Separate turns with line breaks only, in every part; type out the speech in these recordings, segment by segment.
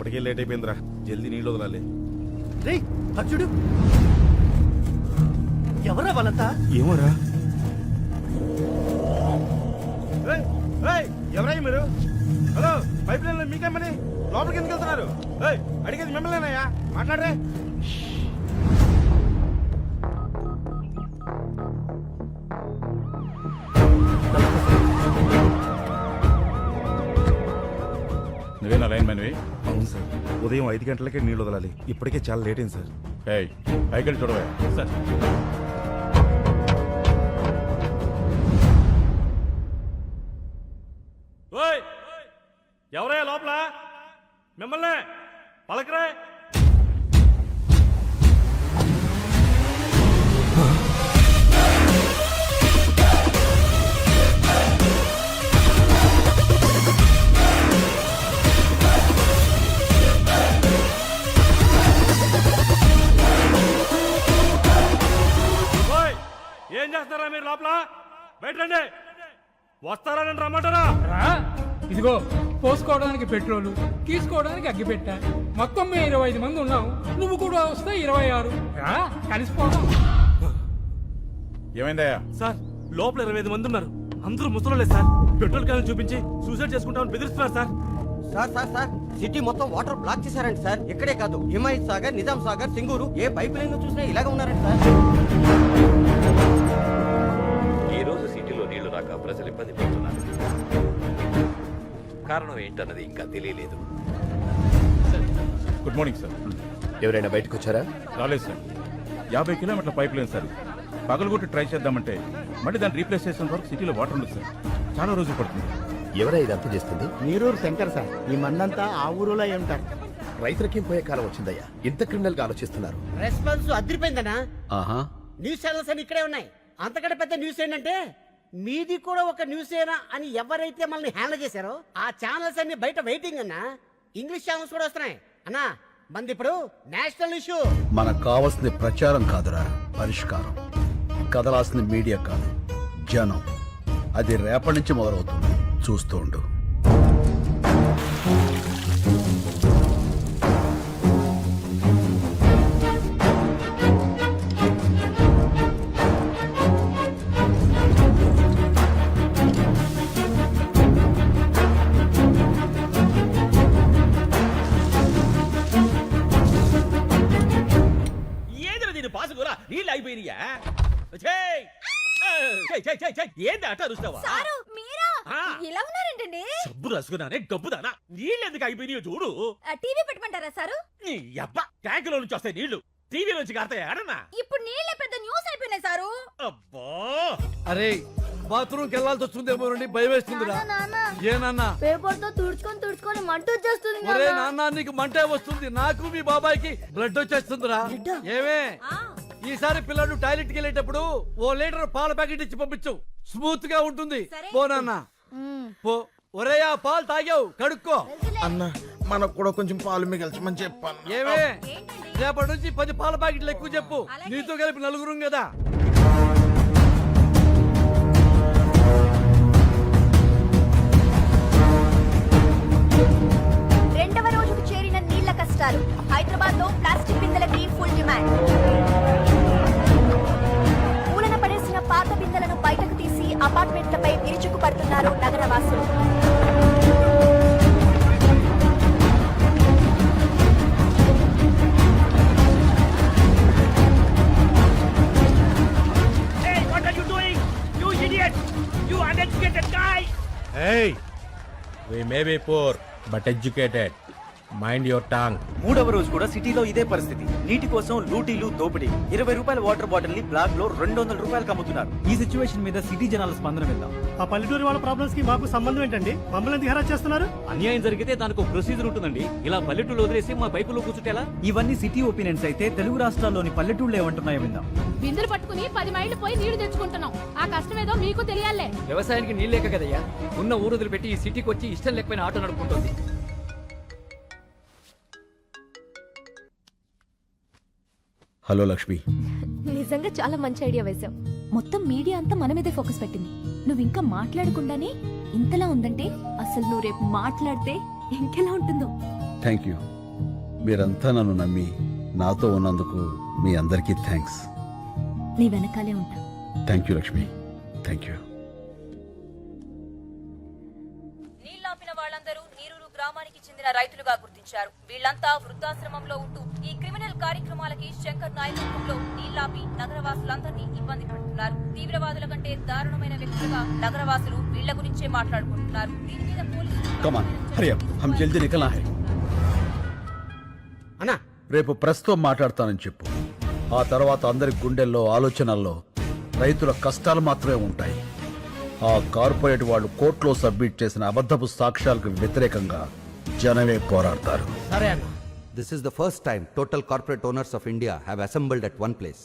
ఇప్పటికే లేట్ అయిపోయిందిరా, జల్దీ నీళ్ళు వదలాలి.
రేయ్ అచ్చుడు, ఎవరా వాళ్ళంతా?
ఏమోరా. ఎవరై మీరు? హలో, పైప్ లైన్ లో మీకేమని లోపలికి ఎందుకు వెళ్తున్నారు? అడిగేది మిమ్మల్నేనయ్యా, మాట్లాడరే.
నువ్వేనా లైన్ మ్యాన్వి?
అవును సార్, ఉదయం 5 గంటలకే నీళ్ళు వదలాలి. ఇప్పటికే చాలా లేట్ అయింది సార్.
పైకి చూడవే సార్.
ఎవరయ్యా లోపల? మిమ్మల్ని పలకరే. ఏం చేస్తారా మీరు లోపల? బయట రండి. వస్తారా నేను రమ్మంటారా?
ఇదిగో పోసుకోవడానికి పెట్రోలు, తీసుకోవడానికి అగ్గిపెట్ట. మొత్తం మేము 25 మంది ఉన్నాం. నువ్వు కూడా వస్తే 26. రా కలిసిపోదాం.
ఏమైందయ్యా?
సార్, లోపల 25 మంది ఉన్నారు. అందరూ ముసలోళ్ళే సార్. పెట్రోల్ క్యాన్ చూపించి సూసైడ్ చేసుకుంటామని బెదిరిస్తున్నారు sir.
Sir sir sir, city మొత్తం వాటర్ బ్లాక్ చేశారండి సార్. ఇక్కడే కాదు, హిమాయత్ సాగర్, నిజాం సాగర్, సింగూరు, ఏ పైప్ లైన్ చూసినా ఇలాగ ఉన్నారండి సార్.
ఈ రోజు సిటీలో నీళ్లు రాక ప్రజలు ఇబ్బంది పడుతున్నారు. కారణం ఏంటన్నది ఇంకా తెలియలేదు.
Good morning sir.
ఎవరైనా బయటకు వచ్చారా?
రాలేదు సార్. 50 కిలోమీటర్ల పైప్ లైన్ సార్. పగలగొట్టి ట్రై చేద్దామంటే మళ్ళీ దాన్ని రీప్లేస్ చేసిన వరకు సిటీలో వాటర్ ఉండదు సార్. చాలా రోజులు పడుతుంది.
ఎవరై ఇదంతా చేస్తుంది?
నీరూరు శంకర్ సార్. ఈ మందంతా ఆ ఊరులో ఉంటారు.
రైతులకేం పోయే కాలం వచ్చిందయ్యా. ఇంత క్రిమినల్ గా ఆలోచిస్తున్నారు.
రెస్పాన్స్ అదిరిపోయిందనా?
ఆహా,
న్యూస్ ఛానల్స్ అని ఇక్కడే ఉన్నాయి. అంతకంటే పెద్ద న్యూస్ ఏంటంటే మీది కూడా ఒక న్యూస్ ఏనా అని ఎవరైతే మనల్ని హ్యాండిల్ చేశారో ఆ ఛానల్స్ అన్ని బయట వెయిటింగ్ అన్నా. ఇంగ్లీష్ ఛానల్స్ కూడా వస్తున్నాయి అన్నా. మంది ఇప్పుడు నేషనల్ ఇష్యూ.
మనకు కావాల్సింది ప్రచారం కాదురా, పరిష్కారం. కదలాల్సింది మీడియా కాదు, జనం. అది రేపటి నుంచి మొదలవుతుంది, చూస్తూ ఉండు.
నీళ్ళు అయిపోయినాయా? ఏంటి అట్ట అరుస్తావా?
ఇలా ఉన్నారేంటండి?
సబ్బు రసుకున్నానే గబ్బుదానా. నీళ్ళు ఎందుకు అయిపోయినాయో చూడు.
టీవీ పెట్టమంటారా సారు?
నీ అబ్బా, ట్యాంకులో నుంచి వస్తాయి నీళ్లు, టీవీ నుంచి కారుతాయి ఆడనా?
ఇప్పుడు నీళ్ళే పెద్ద న్యూస్ అయిపోయినాయి సారు.
అబ్బా,
అరే బాత్రూమ్కి వెళ్ళాల్సి వస్తుందేమో నండి, భయం వేస్తుందిరా. ఏ నాన్న?
పేపర్ తో తుడుచుకొని మంట వచ్చేస్తుంది.
ఒరే నాన్న, నీకు మంటే వస్తుంది, నాకు మీ బాబాయ్కి బ్లడ్ వచ్చేస్తుందిరా. ఏమే ఈసారి పిల్లలు టాయిలెట్కి వెళ్ళేటప్పుడు 1 లీటర్ పాల ప్యాకెట్ ఇచ్చి పంపించు, స్మూత్ గా ఉంటుంది. పో నాన్న పో. ఒరే ఆ పాలు తాగావు, కడుక్కో.
అన్న, మనకు కూడా కొంచెం పాలు మిగల్చమని చెప్పాను.
ఏమే రేపటి నుంచి 10 పాల ప్యాకెట్లు ఎక్కువ చెప్పు, నీతో కలిపి 4 కదా.
2వ రోజుకు చేరిన నీళ్ల కష్టాలు. హైదరాబాద్ లో ప్లాస్టిక్ బిందెలకి ఫుల్ డిమాండ్. మూలన పడేసిన పాత బిందెలను బయటకు తీసి అపార్ట్మెంట్లపై విరుచుకు పడుతున్నారు నగరవాసులు.
Hey, we may be poor but educated. Mind your Tang.
3వ రోజు కూడా సిటీలో ఇదే పరిస్థితి. నీటి కోసం లూటీలు, దోపిడీ. 20 రూపాయల వాటర్ బాటిల్ ని బ్లాక్ లో 200 రూపాయలకు అమ్ముతున్నారు. ఈ సిచ్యువేషన్ మీద సిటీ జనాల స్పందన విందాం.
ఆ పల్లెటూరు వాళ్ళ ప్రాబ్లమ్స్ కి మాకు సంబంధం ఏంటండి? మమ్మల్ని ఎందుకు హెరాస్ చేస్తున్నారు?
అన్యాయం జరిగితే దానికి ఒక ప్రొసీజర్ ఉంటుందండి. ఇలా పల్లెటూళ్ళు వదిలేసి మా పైపులో కూర్చుంటేలా?
ఇవన్నీ సిటీ ఒపీనియన్స్ అయితే తెలుగు రాష్ట్రాల్లోని పల్లెటూళ్ళు ఏమంటున్నాయో విందాం.
బిందెలు పట్టుకుని 10 మైళ్ళు పోయి నీళ్లు తెచ్చుకుంటున్నాం. ఆ కష్టం ఏదో మీకు తెలియాలే.
వ్యవసాయానికి నీళ్ళు లేక కదయ్యా ఉన్న ఊరుదులు పెట్టి ఈ సిటీకి వచ్చి ఇష్టం లేకపోయిన ఆటో నడుపుకుంటుంది.
హలో లక్ష్మి.
నిజంగా చాలా మంచి ఐడియా వేశావు. మొత్తం మీడియా అంతా మన మీదే ఫోకస్ పెట్టింది. నువ్వు ఇంకా మాట్లాడకుండానే ఇంతలా ఉందంటే అసలు నువ్వు రేపు మాట్లాడితే ఇంకెలా ఉంటుందో.
Thank you. మీరంతా నన్ను నమ్మి నాతో ఉన్నందుకు మీ అందరికీ థ్యాంక్స్.
నీ వెనకాలే ఉంటా.
Thank you Lakshmi. Thank you.
నీళ్లాపిన వాళ్ళందరూ నీరూరు గ్రామానికి చెందిన రైతులుగా గుర్తించారు. వీళ్లంతా వృద్ధాశ్రమంలో ఉంటూ ఈ క్రిమినల్ కార్యక్రమాలకి శంకర్ నాయకత్వంలో నీళ్లాపి నగరవాసులందరినీ ఇబ్బంది పెడుతున్నారు. తీవ్రవాదుల కంటే దారుణమైన వ్యక్తులుగా నగరవాసులు వీళ్ల గురించే మాట్లాడుకుంటున్నారు. దీని మీద
కమ్ ఆన్, హరి అప్, హమ్ జల్దీ నికల్నా హై.
అన్నా
రేపు ప్రెస్తో మాట్లాడతానని చెప్పు. ఆ తర్వాత అందరి గుండెల్లో ఆలోచనల్లో రైతుల కష్టాలు మాత్రమే ఉంటాయి. ఆ కార్పొరేట్ వాళ్ళు కోర్టులో సబ్మిట్ చేసిన అబద్ధపు సాక్ష్యాలకు వ్యతిరేకంగా జనమే పోరాడతారు.
సరే అన్న.
This is the first time total corporate owners of India have assembled at one place.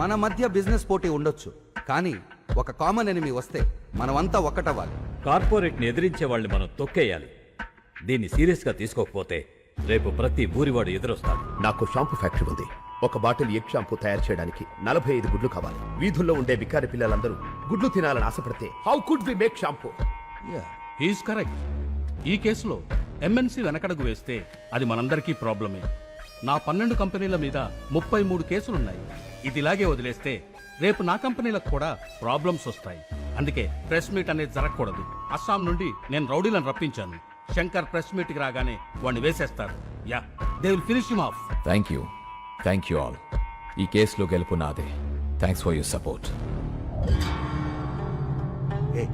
మన మధ్య బిజినెస్ పోటీ ఉండొచ్చు, కానీ ఒక కామన్ ఎనిమి వస్తే మనమంతా ఒక్కటవ్వాలి.
కార్పొరేట్ని ఎదిరించే వాళ్ళని మనం తొక్కేయాలి. దీన్ని సీరియస్గా తీసుకోకపోతే రేపు ప్రతి ఊరివాడు ఎదురొస్తాడు.
నాకు షాంపూ ఫ్యాక్టరీ ఉంది. ఒక బాటిల్ ఎగ్ షాంపూ తయారు చేయడానికి 45 గుడ్లు కావాలి. వీధుల్లో ఉండే బికారి పిల్లలందరూ గుడ్లు తినాలని ఆశపడితే how could we make shampoo?
Is correct. ఈ కేసులో ఎంఎన్సీ వెనకడుగు వేస్తే అది మనందరికీ ప్రాబ్లమే. నా 12 కంపెనీల మీద 33 కేసులున్నాయి. ఇది ఇలాగే వదిలేస్తే రేపు నా కంపెనీలకు కూడా ప్రాబ్లమ్స్ వస్తాయి. అందుకే ప్రెస్ మీట్ అనేది జరగకూడదు. అస్సాం నుండి నేను రౌడీలను రప్పించాను. శంకర్ ప్రెస్ మీట్కి రాగానే వాడిని వేసేస్తారు. Yeah, they will finish him off.
Thank you all. ఈ కేసులో గెలుపు నాదే. Thanks for your support.
ఏ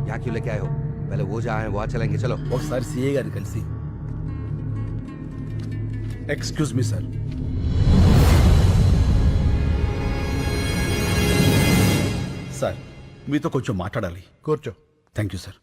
యా క్యూ లేకే ఆయే హో? పహలే వో జాయే వా చలేంగే చలో.
ఒకసారి సిఏ గారిని కలిసి. Excuse me sir. సార్, మీతో కొంచెం మాట్లాడాలి.
కూర్చో.
Thank you sir.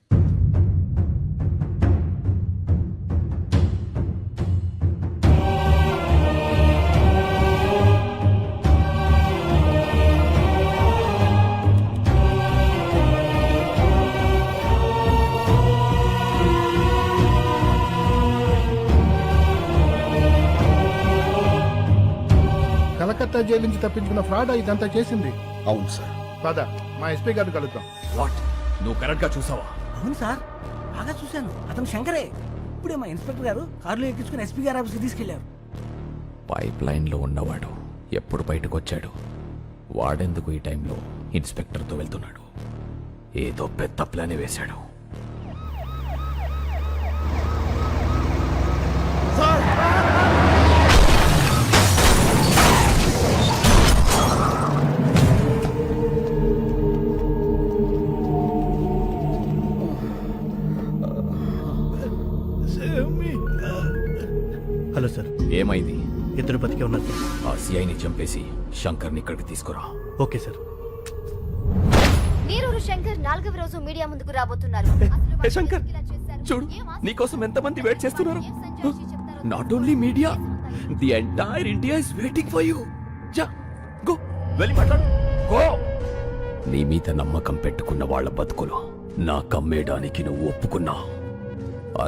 Calcutta jail నుంచి తప్పించుకున్న ఫ్రాడ్ ఇదంతా చేసింది.
అవును సార్.
పద, మా ఎస్పీ గారిని కలుద్దాం.
వాట్? నువ్వు కరెక్ట్ గా చూసావా?
అవును సార్, బాగా చూశాను. అతను శంకరే. ఇప్పుడే మా ఇన్స్పెక్టర్ గారు కారులో ఎక్కించుకుని ఎస్పీ గారి ఆఫీస్కి తీసుకెళ్లారు.
పైప్ లైన్ లో ఉన్నవాడు ఎప్పుడు బయటకు వచ్చాడు? వాడెందుకు ఈ టైంలో ఇన్స్పెక్టర్తో వెళ్తున్నాడు? ఏదో పెద్ద ప్లాన్ వేశాడు.
Hello sir.
ఏమైంది?
ఇద్దరు బతికే ఉన్నారు సార్.
ఆ సిఐని చంపేసి శంకర్ని ఇక్కడికి తీసుకురా.
Okay sir.
నీరూరు శంకర్ 4వ రోజు మీడియా ముందుకు రాబోతున్నారు.
హే శంకర్, చూడు నీకోసం ఎంతమంది వెయిట్ చేస్తున్నారు. Not only media, the entire India is waiting for you. జా, గో, వెళ్ళి మాట్లాడు. గో. నీ మీద నమ్మకం పెట్టుకున్న వాళ్ళ బతుకులు నా కమ్మేయడానికి నువ్వు ఒప్పుకున్నావు.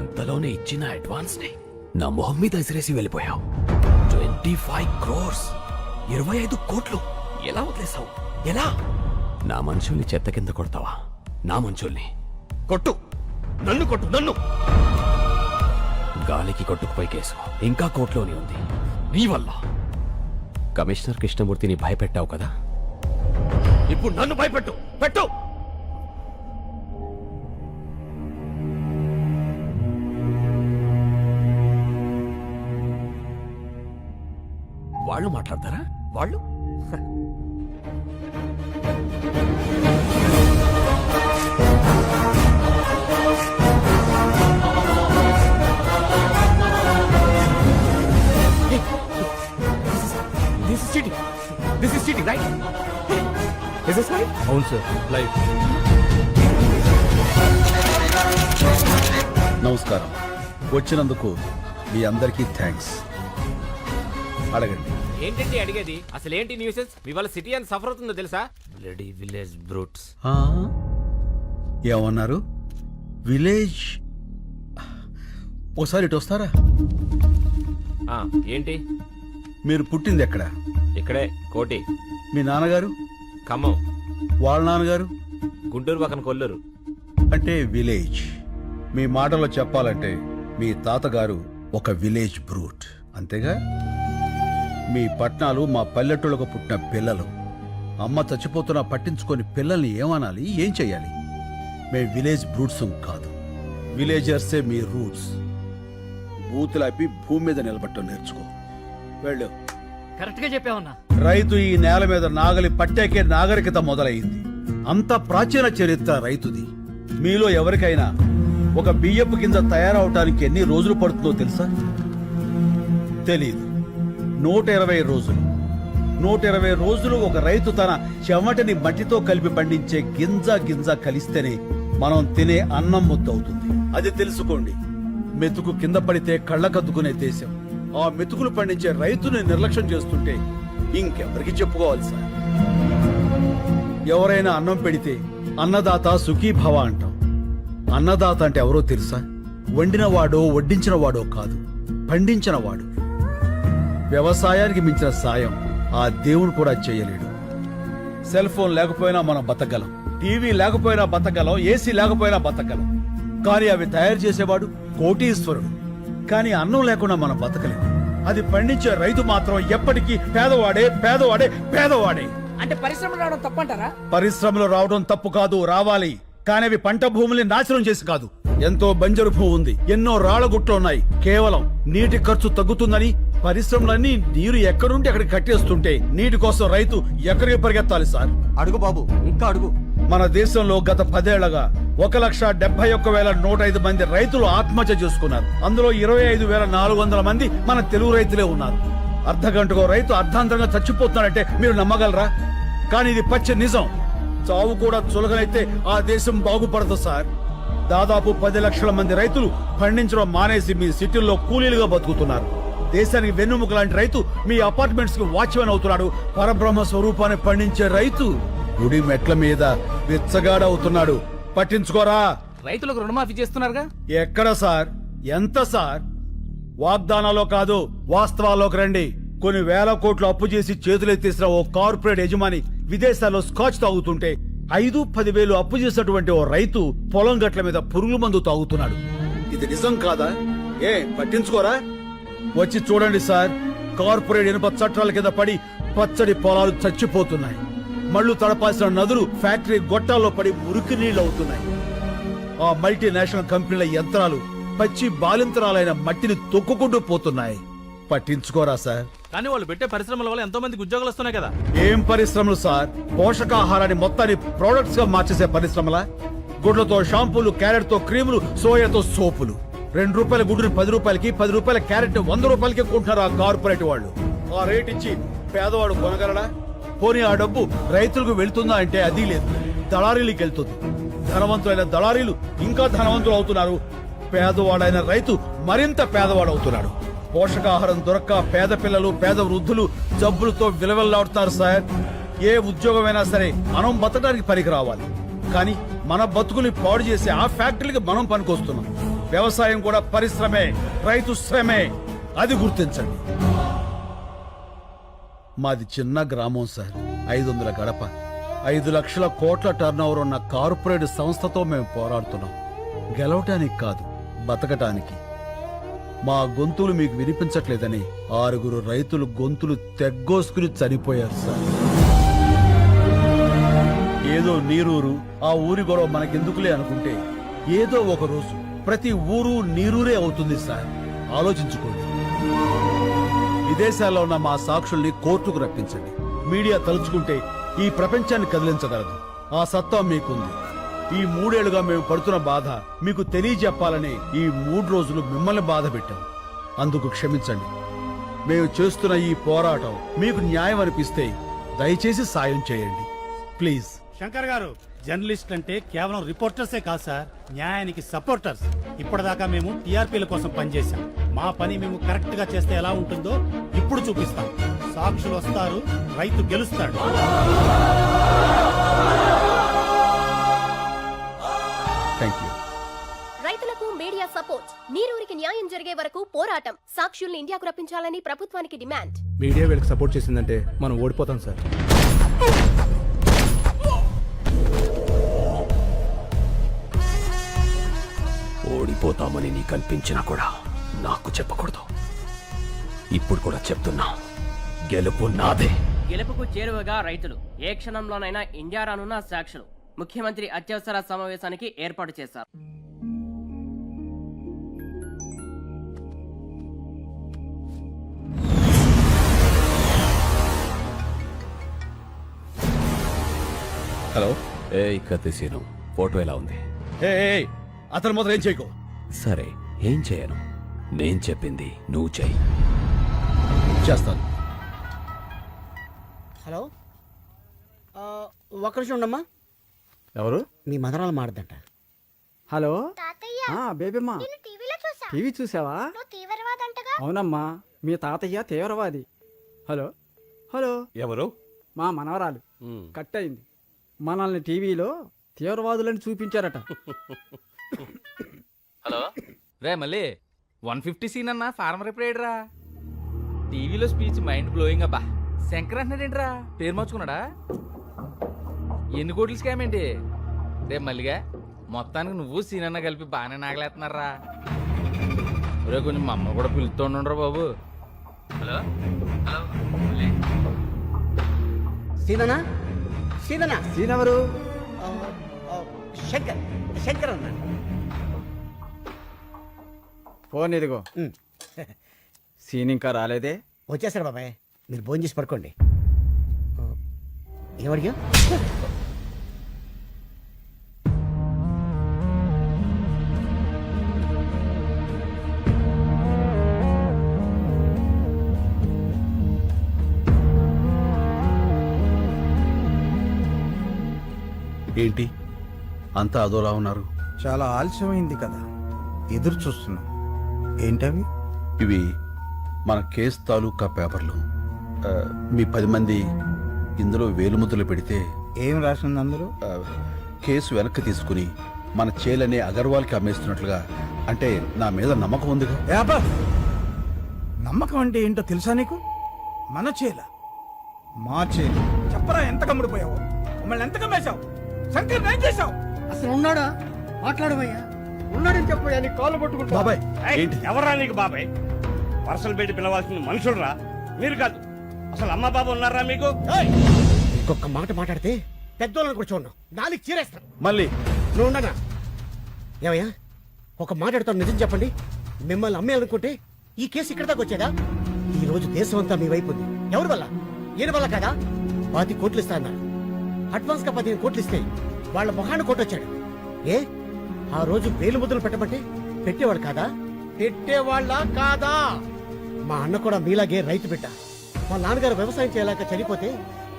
అంతలోనే ఇచ్చిన అడ్వాన్స్ ని నా మొహం మీద ఎసిరేసి వెళ్ళిపోయావు. 25 crores, 25 కోట్లు ఎలా వదిలేసావు? ఎలా? నా మనుషుల్ని చెత్త కింద కొడతావా? నా మనుషుల్ని కొట్టు, నన్ను కొట్టు, నన్ను. గాలికి కొట్టుకుపోయి కేసు ఇంకా కోర్టులోనే ఉంది. నీ వల్ల కమిషనర్ కృష్ణమూర్తిని భయపెట్టావు కదా, ఇప్పుడు నన్ను భయపెట్టు. పెట్టు. వాళ్ళు మాట్లాడతారా? వాళ్ళు This is cheating, right? Is this right?
అవును సార్, లైవ్.
నమస్కారం. వచ్చినందుకు మీ అందరికీ థ్యాంక్స్. అడగండి.
ఏంటండి అడిగేది? అసలు ఏంటి న్యూసెన్స్? ఇవాళ సిటీ అని సఫర్ అవుతుందో తెలుసా? Bloody village brutes.
ఏమన్నారు? విలేజ్? ఒకసారి ఇటు వస్తారా?
ఏంటి?
మీరు పుట్టింది ఎక్కడ?
ఇక్కడే, కోటి.
మీ నాన్నగారు?
ఖమ్మం.
వాళ్ళ నాన్నగారు?
గుంటూరు పక్కన కొల్లూరు.
అంటే విలేజ్. మీ మాటలో చెప్పాలంటే మీ తాతగారు ఒక విలేజ్ బ్రూట్ అంతేగా. మీ పట్నాలు మా పల్లెటూళ్ళకు పుట్టిన పిల్లలు. అమ్మ చచ్చిపోతున్నా పట్టించుకొని పిల్లల్ని ఏమనాలి, ఏం చెయ్యాలి? మేము విలేజ్ బ్రూట్స్ కాదు, విలేజర్సే మీ రూట్స్. బూతులాపి భూమి మీద నిలబట్టం నేర్చుకో. వెళ్ళు.
కరెక్ట్ గా చెప్పావన్నా.
రైతు ఈ నేల మీద నాగలి పట్టాకే నాగరికత మొదలైంది. అంత ప్రాచీన చరిత్ర రైతుది. మీలో ఎవరికైనా ఒక బియ్యపు కింద తయారవటానికి ఎన్ని రోజులు పడుతుందో తెలుసా? తెలీదు. 120 రోజులు. 120 రోజులు ఒక రైతు తన చెమటని మట్టితో కలిపి పండించే గింజ కలిస్తేనే మనం తినే అన్నం ముద్ద అవుతుంది. అది తెలుసుకోండి. మెతుకు కింద పడితే కళ్ళకద్దుకునే దేశం. ఆ మెతుకులు పండించే రైతుని నిర్లక్ష్యం చేస్తుంటే ఇంకెవరికి చెప్పుకోవాలి సార్? ఎవరైనా అన్నం పెడితే అన్నదాత సుఖీభవ అంటాం. అన్నదాత అంటే ఎవరో తెలుసా? వండినవాడో వడ్డించినవాడో కాదు, పండించినవాడు. వ్యవసాయానికి మించిన సాయం ఆ దేవుడు కూడా చేయలేడు. సెల్ ఫోన్ లేకపోయినా మనం బతకగలం, టీవీ లేకపోయినా బతకగలం, ఏసీ లేకపోయినా బతకగలం. కానీ అవి తయారు చేసేవాడు కోటీశ్వరుడు. కానీ అన్నం లేకుండా మనం బతకలేము. అది పండించే రైతు మాత్రం ఎప్పటికీ పేదవాడే.
అంటే పరిశ్రమలు రావడం తప్పంటారా?
పరిశ్రమలు రావడం తప్పు కాదు, రావాలి. కానీ అవి పంట భూముల్ని నాశనం చేసి కాదు. ఎంతో బంజరు భూమి ఉంది, ఎన్నో రాళ్లగుట్లు ఉన్నాయి. కేవలం నీటి ఖర్చు తగ్గుతుందని పరిశ్రమలన్నీ నీరు ఎక్కడుంటే అక్కడికి కట్టేస్తుంటే నీటి కోసం రైతు ఎక్కడికి పరిగెత్తాలి సార్?
అడుగు బాబు, ఇంకా అడుగు.
మన దేశంలో గత 10 ఏళ్లగా 1,71,105 మంది రైతులు ఆత్మహత్య చేసుకున్నారు. అందులో 25,400 మంది మన తెలుగు రైతులే ఉన్నారు. అర్ధగంటకో రైతు అర్ధాంతరంగా చచ్చిపోతున్నాడంటే మీరు నమ్మగలరా? కానీ ఇది పచ్చి నిజం. చావు కూడా చులకనైతే ఆ దేశం బాగుపడదు సార్. దాదాపు 10 లక్షల మంది రైతులు పండించడం మానేసి మీ సిటీల్లో కూలీలుగా బతుకుతున్నారు. దేశానికి వెన్నుముక లాంటి రైతు మీ అపార్ట్మెంట్స్ కి వాచ్మెన్ అవుతున్నాడు. పరబ్రహ్మ స్వరూపాన్ని పండించే రైతు గుడి మెట్ల మీద విచ్చగాడవుతున్నాడు. పట్టించుకోరా?
రైతులకు రుణమాఫీ చేస్తున్నారుగా.
ఎక్కడ సార్? ఎంత సార్? వాగ్దానాలో కాదు, వాస్తవాల్లోకి రండి. కొన్ని వేల కోట్లు అప్పు చేసి చేతులెత్తేసిన ఓ కార్పొరేట్ యజమాని విదేశాల్లో స్కాచ్ తాగుతుంటే 5-10 వేలు అప్పు చేసినటువంటి ఓ రైతు పొలం గట్ల మీద పురుగుల మందు తాగుతున్నాడు. ఇది నిజం కాదా? పట్టించుకోరా? వచ్చి చూడండి సార్. కార్పొరేట్ ఇనుప చట్టాల కింద పడి పచ్చడి పొలాలు చచ్చిపోతున్నాయి. మళ్లు తడపాల్సిన నదులు ఫ్యాక్టరీ గొట్టాల్లో పడి మురికి నీళ్లు అవుతున్నాయి. ఆ మల్టీనేషనల్ కంపెనీల యంత్రాలు పచ్చి బాలింతరాలైన మట్టిని తొక్కుకుంటూ పోతున్నాయి. పట్టించుకోరా సార్?
కానీ వాళ్ళు పెట్టే పరిశ్రమల వల్ల ఎంతో మందికి ఉద్యోగాలు వస్తున్నాయి కదా.
ఏం పరిశ్రమలు సార్? పోషకాహారాన్ని మొత్తాన్ని ప్రొడక్ట్స్ గా మార్చేసే పరిశ్రమలా? గుడ్లతో షాంపూలు, క్యారెట్ తో క్రీములు, సోయాతో సోపులు. 2 రూపాయల గుడ్డుని 10 రూపాయలకి, 10 రూపాయల క్యారెట్ 100 రూపాయలకి కొంటున్నారు ఆ కార్పొరేట్ వాళ్ళు. ఆ రేట్ ఇచ్చి పేదవాడు కొనగలడా? పోనీ ఆ డబ్బు రైతులకు వెళ్తుందా అంటే అది లేదు, దళారీలకు వెళ్తుంది. ధనవంతులైన దళారీలు ఇంకా ధనవంతులు అవుతున్నారు. పేదవాడైన రైతు మరింత పేదవాడవుతున్నాడు. పోషకాహారం దొరక్క పేద పిల్లలు, పేద వృద్ధులు జబ్బులతో విలవెల్లాడుతున్నారు సార్. ఏ ఉద్యోగమైనా సరే మనం బతకడానికి పనికి రావాలి. కానీ మన బతుకుని పాడు చేసి ఆ ఫ్యాక్టరీకి మనం పనికొస్తున్నాం. వ్యవసాయం కూడా పరిశ్రమే, రైతు శ్రమే. అది గుర్తించండి. మాది చిన్న గ్రామం సార్. 500 గడప, 5 లక్షల కోట్ల టర్నోవర్ ఉన్న కార్పొరేట్ సంస్థతో మేము పోరాడుతున్నాం. గెలవటానికి కాదు, బతకటానికి. మా గొంతులు మీకు వినిపించట్లేదని 6 రైతులు గొంతులు తెగ్గోసుకుని చనిపోయారు సార్. ఏదో నీరూరు, ఆ ఊరి గొడవ మనకెందుకులే అనుకుంటే ఏదో ఒక రోజు ప్రతి ఊరు నీరూరే అవుతుంది సార్. ఆలోచించుకోండి. విదేశాల్లో ఉన్న మా సాక్షుల్ని కోర్టుకు రప్పించండి. మీడియా తలుచుకుంటే ఈ ప్రపంచాన్ని కదిలించగలదు. ఆ సత్తా మీకుంది. ఈ 3 ఏళ్లుగా మేము పడుతున్న బాధ మీకు తెలియజెప్పాలని ఈ 3 రోజులు మిమ్మల్ని బాధ పెట్టాం. అందుకు క్షమించండి. మేము చేస్తున్న ఈ పోరాటం మీకు న్యాయం అనిపిస్తే దయచేసి సాయం చేయండి ప్లీజ్.
శంకర్ గారు, జర్నలిస్ట్ అంటే కేవలం రిపోర్టర్సే కాదు సార్, న్యాయానికి సపోర్టర్స్. ఇప్పటిదాకా మేము టీఆర్పీల కోసం పనిచేశాం. మా పని మేము కరెక్ట్ గా చేస్తే ఎలా ఉంటుందో ఇప్పుడు చూపిస్తాం. సాక్షులు వస్తారు, రైతు గెలుస్తాడు.
Thank you.
రైతులకు మీడియా సపోర్ట్. నీరూరికి న్యాయం జరిగే వరకు పోరాటం. సాక్షుల్ని ఇండియాకు రప్పించాలని ప్రభుత్వానికి డిమాండ్.
మీడియా వీళ్ళకి సపోర్ట్ చేసిందంటే మనం ఓడిపోతాం సార్.
ఓడిపోతామని నీకు అనిపించినా కూడా నాకు చెప్పకూడదు. ఇప్పుడు కూడా చెప్తున్నా, గెలుపు నాదే.
గెలుపుకు చేరువగా రైతులు ఏ క్షణంలోనైనా ఇండియా రానున్న సాక్షులు. ముఖ్యమంత్రి అత్యవసర సమావేశానికి ఏర్పాటు చేశారు.
హలో.
ఏయ్ కత్తిసీను, ఫోటో ఎలా ఉంది?
అతను మాత్రం ఏం చేయకు.
సరే, ఏం చేయను. నేను చెప్పింది నువ్వు చెయ్యి.
చేస్తాను.
హలో, ఒక్క నిమిషం ఉండమ్మా.
ఎవరు?
మీ మదరాలు మాడదంట.
హలో బేబీమ్మా, టీవీ చూసావా? అవునమ్మా, మీ తాతయ్య తీవ్రవాది. హలో హలో,
ఎవరు?
మా మనవరాలు కట్ అయింది. మనల్ని టీవీలో తీవ్రవాదులని చూపించారట.
హలో రే, మళ్ళీ 150 సీన్ అన్న ఫార్మర్ ఎప్పుడేడ్రా? టీవీలో స్పీచ్ మైండ్ బ్లోయింగ్ అబ్బా. శంకర్ అంటున్నాడేంట్రా? పేరు మార్చుకున్నాడా? ఎన్ని కోట్లు స్కామ్ ఏంటి రే మల్లిగా? మొత్తానికి నువ్వు సీన్ అన్న కలిపి బాగానే నాగలేస్తున్నారా? రే కొంచెం మా అమ్మ కూడా పిలుస్తుండ్రా బాబు. హలో హలో,
సీననా? సీననా?
సీన్ ఎవరు?
శంకర్. శంకర్ అన్న.
ఫోన్ ఇదిగో. సీన్ ఇంకా రాలేదే?
వచ్చేసాడు బాబాయ్, మీరు భోజనం చేసి పడుకోండి. ఏమడిగా?
ఏంటి అంతా అదోలా ఉన్నారు?
చాలా ఆలస్యమైంది కదా, ఎదురు చూస్తున్నాం. ఏంటవి?
ఇవి మన కేసు తాలూకా పేపర్లు. మీ 10 మంది ఇందులో వేలుముద్రలు పెడితే
ఏం రాసింది అందులో?
కేసు వెనక్కి తీసుకుని మన చేలనే అగర్వాల్కి అమ్మేస్తున్నట్లుగా. అంటే నా మీద నమ్మకం ఉందిగా.
నమ్మకం అంటే ఏంటో తెలుసా నీకు? మన చేల, మా చేల. చెప్పరా, ఎంత కమ్ముడిపోయావు? మమ్మల్ని ఎంత కమ్మేశావు? శంకర్ ఏం చేశావు?
అసలు ఉన్నాడా? మాట్లాడమయ్యా. ఉన్నాడని చెప్పయ్యా, నీ కాళ్ళు పట్టుకుంటా.
బాబాయ్ ఏంటి?
ఎవరా నీకు బాబాయ్? పర్సలు పెట్టి పిలవాల్సిన మనుషులరా మీరు కాదు. అసలు అమ్మ బాబు ఉన్నారా మీకు?
ఇంకొక మాట మాట్లాడితే పెద్దోళ్ళని కూడా చూడను, నాలుగు చీరేస్తాను.
మళ్ళీ
నువ్వు ఉండనా? ఏమయ్యా, ఒక మాట్లాడుతాను, నిజం చెప్పండి. మిమ్మల్ని అమ్మేయాలనుకుంటే ఈ కేసు ఇక్కడ దాకా వచ్చేదా? ఈ రోజు దేశం అంతా మీ వైపు ఉంది. ఎవరి వల్ల? ఈయన వల్ల కదా. 10 కోట్లు ఇస్తా అన్నారు. అడ్వాన్స్ గా 15 కోట్లు ఇస్తే వాళ్ళ మొహాన్ని కొట్టొచ్చాడు. ఏ ఆ రోజు వేలు ముద్రలు పెట్టమంటే పెట్టేవాడు కాదా? పెట్టేవాళ్ళ కాదా? మా అన్న కూడా మీలాగే రైతు బిడ్డ. మా నాన్నగారు వ్యవసాయం చేయలేక చనిపోతే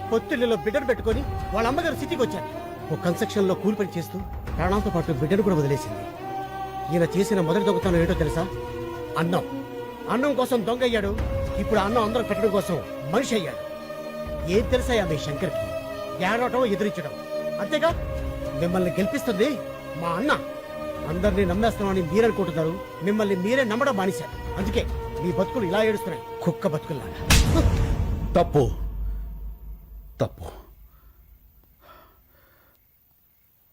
పొత్తిళ్లలో బిడ్డను పెట్టుకుని వాళ్ళ అమ్మగారు సిటీకి వచ్చారు. ఓ కన్స్ట్రక్షన్ లో కూలి పని చేస్తూ ప్రాణాలతో పాటు బిడ్డను కూడా వదిలేసింది. ఈయన చేసిన మొదటి దొంగతనం ఏంటో తెలుసా? అన్నం. అన్నం కోసం దొంగ అయ్యాడు. ఇప్పుడు అన్నం అందరం పెట్టడం కోసం మనిషి అయ్యాడు. ఏం తెలుసా మీ శంకర్కి? ఏడవటం, ఎదిరించడం అంతేగా. మిమ్మల్ని గెలిపిస్తుంది మా అన్న. అందరినీ నమ్మేస్తున్నామని మీరనుకుంటున్నారు, మిమ్మల్ని మీరే నమ్మడం మానేశారు. అందుకే మీ బతుకులు ఇలా ఏడుస్తున్నాయి, కుక్క బతుకుల్లాగా.
తప్పు తప్పు.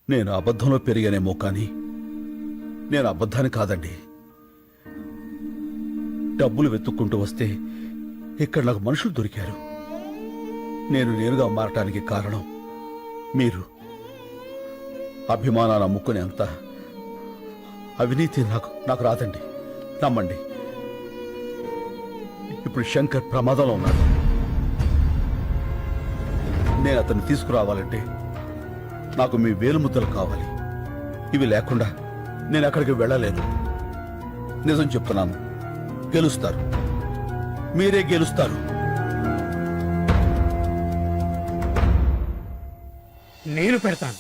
నేను అబద్ధంలో పెరిగానేమో కానీ నేను అబద్ధాన్ని కాదండి. డబ్బులు వెతుక్కుంటూ వస్తే ఇక్కడ నాకు మనుషులు దొరికారు. నేను నేరుగా మారటానికి కారణం మీరు. అభిమానాన్ని అమ్ముకునేంత అవినీతి నాకు రాదండి, నమ్మండి. ఇప్పుడు శంకర్ ప్రమాదంలో ఉన్నాడు. నేను అతన్ని తీసుకురావాలంటే నాకు మీ వేలుముద్దలు కావాలి. ఇవి లేకుండా నేను అక్కడికి వెళ్ళలేను. నిజం చెప్తున్నాను, గెలుస్తారు, మీరే గెలుస్తారు.
నేను పెడతాను.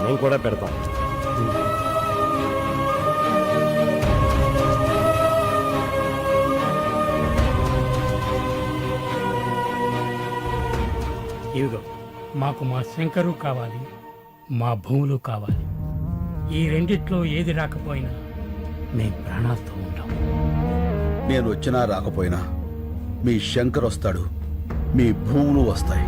మేము కూడా పెడతాం.
ఇదిగో, మాకు మా శంకరు కావాలి, మా భూములు కావాలి. ఈ రెండిట్లో ఏది రాకపోయినా మేము ప్రాణాలతో ఉంటాం.
నేను వచ్చినా రాకపోయినా మీ శంకర్ వస్తాడు, మీ భూములు వస్తాయి.